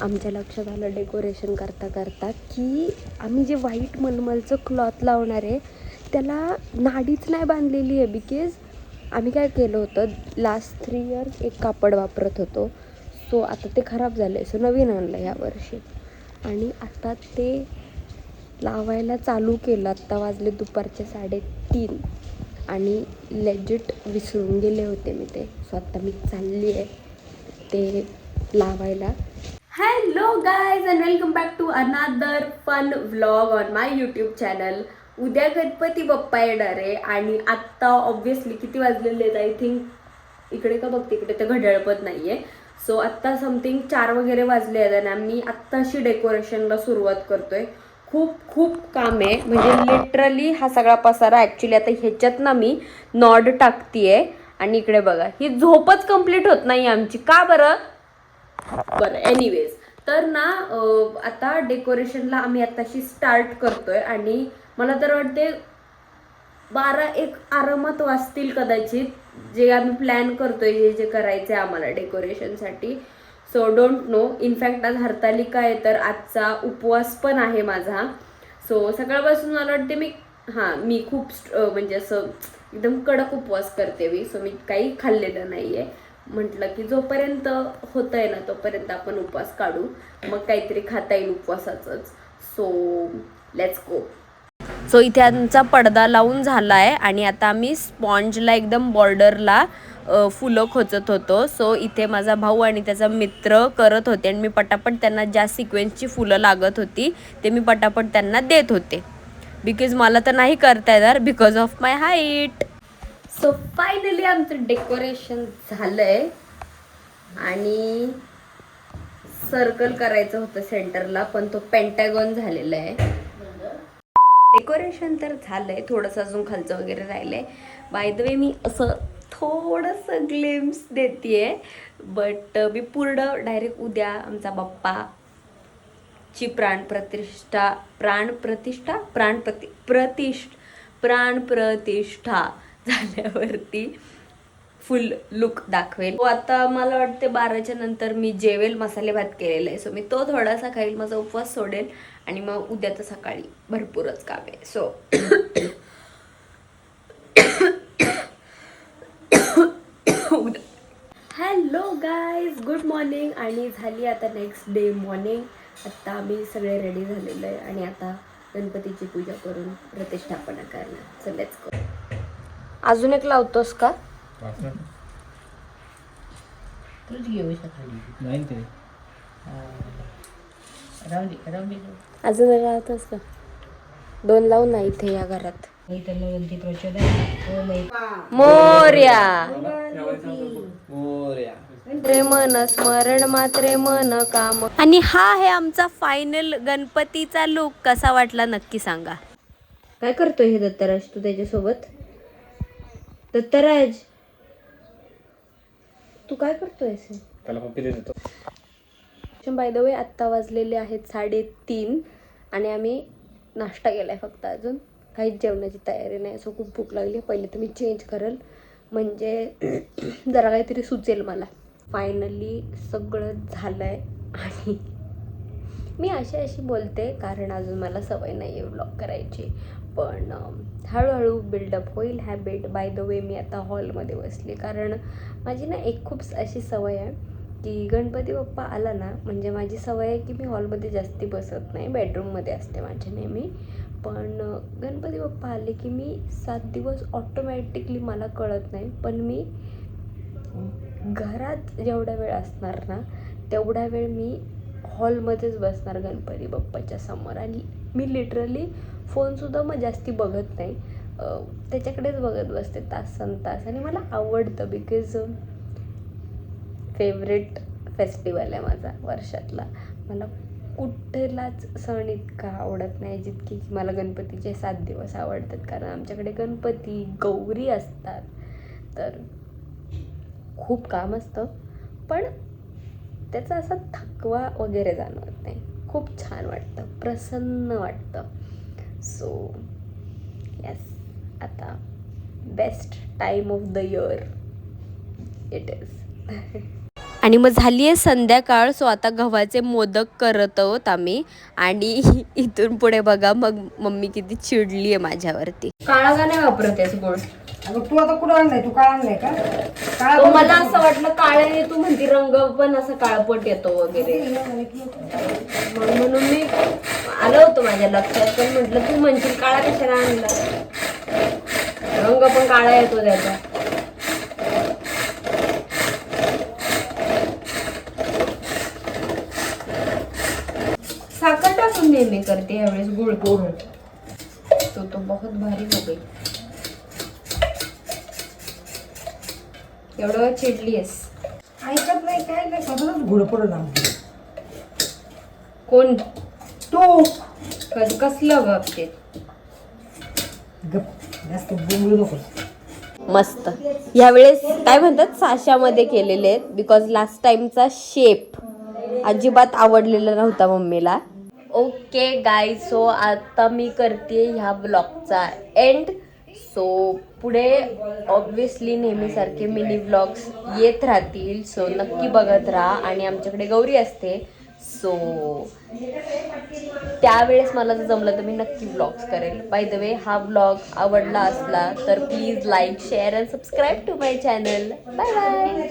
आमच्या लक्षात आलं डेकोरेशन करता करता की आम्ही जे व्हाईट मलमलचं क्लॉथ लावणार आहे त्याला नाडीच नाही बांधलेली आहे. बिकॉज आम्ही काय केलं होतं, लास्ट 3 इयर्स एक कापड वापरत होतो. सो आता ते खराब झालं आहे, सो नवीन आणलं यावर्षी. आणि आता ते लावायला चालू केलं. आत्ता वाजले दुपारचे 3:30 आणि लेजिट विसरून गेले होते मी ते. सो आत्ता मी चालली आहे ते लावायला. Hello guys and welcome back to another fun vlog on my YouTube channel. उद्या गणपती बाप्पा येणार आहे आणि आत्ता ऑब्व्हियसली किती वाजलेले आहेत, आय थिंक इकडे का बघते, इकडे तर घड्याळ पण नाही आहे. सो आत्ता समथिंग 4 वगैरे वाजले आहेत आणि आम्ही आत्ताशी डेकोरेशनला सुरुवात करतोय. खूप खूप काम आहे, म्हणजे लिटरली हा सगळा पसारा ॲक्च्युली आता ह्याच्यात ना मी नॉड टाकतीये. आणि इकडे बघा, ही झोपच कंप्लीट होत नाही आमची. का बरं? एनिवेज, तर ना आता डेकोरेशनला आम्ही आताशी स्टार्ट करतोय आणि मला तर वाटते 12-1 आरामात वाजतील कदाचित, जे आम्ही प्लॅन करतोय, हे जे करायचे आम्हाला डेकोरेशनसाठी. So don't know. इनफॅक्ट आज हरतालिका आहे, तर आजचा उपवास पण आहे माझा. सो सकाळपासून मला वाटते मी खूप म्हणजे असं एकदम कडक उपवास करते मी. सो मी काही खाल्लेलं नाहीये. म्हटलं की जोपर्यंत होतंय ना तोपर्यंत आपण उपवास काढू, मग काहीतरी खाता येईल उपवासाचंच. So let's go. सो इथे आमचा पडदा लावून झालाय आणि आता आम्ही स्पॉन्जला एकदम बॉर्डरला फुलं खोचत होतो. सो इथे माझा भाऊ आणि त्याचा मित्र करत होते आणि मी पटापट त्यांना ज्या सिक्वेन्सची फुलं लागत होती ते मी पटापट त्यांना देत होते. बिकॉज मला तर नाही करता येणार because of my height. So finally आमचं डेकोरेशन झालंय आणि सर्कल करायचं होतं सेंटरला, पण तो पेंटॅगॉन झालेला आहे. डेकोरेशन तर झालंय, थोडंसं अजून खालचं वगैरे राहिलंय. बाय द वे मी असं थोडंसं ग्लिम्स देतेय, बट मी पूर्ण डायरेक्ट उद्या आमचा बाप्पाची प्राणप्रतिष्ठा झाल्यावरती फुल लुक दाखवेल. आता मला वाटते 12च्या नंतर मी जेवेल. मसाले भात केलेला आहे, सो मी तो थोडासा खाईल, माझा उपवास सोडेल आणि मग उद्या तर सकाळी भरपूरच काम आहे. So hello guys, good morning. आणि झाली आता नेक्स्ट डे मॉर्निंग. आत्ता आम्ही सगळे रेडी झालेलो आहे आणि आता गणपतीची पूजा करून प्रतिष्ठापना करणार. सो लेट्स गो. अजून एक लावतोस का? अजून लावतोस का? 2 लावू ना इथे या घरात. मोर्या रे मन स्मरण मात्रे मन काम. आणि हा आहे आमचा फायनल गणपतीचा लुक. कसा वाटला नक्की सांगा. काय करतोय हे दत्तराज तू त्याच्यासोबत? दत्तराज तू काय करतोयस? त्याला पप्पी देत होतो. बाय द वे आत्ता वाजलेले आहेत 3:30 आणि आम्ही नाश्ता केलाय फक्त, अजून काहीच जेवणाची तयारी नाही. असं खूप भूक लागली. पहिले तर मी चेंज करेल, म्हणजे जरा काहीतरी सुचेल मला. फायनली सगळं झालंय आणि मी अशी बोलते कारण अजून मला सवय नाही आहे व्लॉग करायची, पण हळूहळू बिल्डअप होईल हॅबिट. बाय द वे मी आता हॉलमध्ये बसली, कारण माझी ना एक खूप अशी सवय आहे की गणपती बाप्पा आला ना, म्हणजे माझी सवय आहे की मी हॉलमध्ये जास्ती बसत नाही, बेडरूममध्ये असते माझ्या नेहमी. पण गणपती बाप्पा आले की मी 7 दिवस ऑटोमॅटिकली, मला कळत नाही, पण मी घरात जेवढा वेळ असणार ना तेवढा वेळ मी हॉलमध्येच बसणार गणपती बाप्पाच्या समोर. आणि मी लिटरली फोनसुद्धा मग जास्ती बघत नाही, त्याच्याकडेच बघत बसते तास. आणि मला आवडतं, बिकॉज फेवरेट फेस्टिवल आहे माझा वर्षातला. मला कुठलाच सण इतका आवडत नाही जितकी की मला गणपतीचे 7 दिवस आवडतात. कारण आमच्याकडे गणपती गौरी असतात, तर खूप काम असतं, पण त्याचा असा थकवा वगैरे जाणवत नाही. खूप छान वाटतं, प्रसन्न वाटतं. सो यस, आता best time of the year it is. आणि मग झाली आहे संध्याकाळ. सो आता गव्हाचे मोदक करत आहोत आम्ही. आणि इथून पुढे बघा मग मम्मी किती चिडली आहे माझ्यावरती. काळा का नाही वापरतेस गोड? अगं तू आता कुठं आणलाय? तू काळा आणलाय का? तो मला असं वाटलं काळे, तू म्हणती रंग पण असं काळपट येतो वगैरे, म्हणून मी आलं होतं माझ्या लक्षात. पण म्हटलं तू म्हणशील काळा कशाला आणला, रंग पण काळा येतो त्याचा. साखर टाकून नेहमी करते, यावेळेस गुळ गोड तो बहुत भारी हो गई. एवढं चिडलीस? ऐकत नाही काय नाही, स्वतःच घोड पडलं आमचं. कोण तू? कसलं गप ते? गप जास्त बोंबलू नकोस. मस्त. यावेळेस काय म्हणतात साशामध्ये केलेले आहेत, बिकॉज लास्ट टाइमचा शेप अजिबात आवडलेला नव्हता मम्मीला. ओके गाईज, सो आता मी करते ह्या ब्लॉगचा एंड. सो पुढे ऑब्विसली नेहमीसारखे मिनी ब्लॉग्स येत राहतील. सो नक्की बघत राहा. आणि आमच्याकडे गौरी असते, सो त्यावेळेस मला जर जमलं तर मी नक्की ब्लॉग्स करेल. बाय द वे, हा ब्लॉग आवडला असला तर please like, share and subscribe to my channel. Bye bye.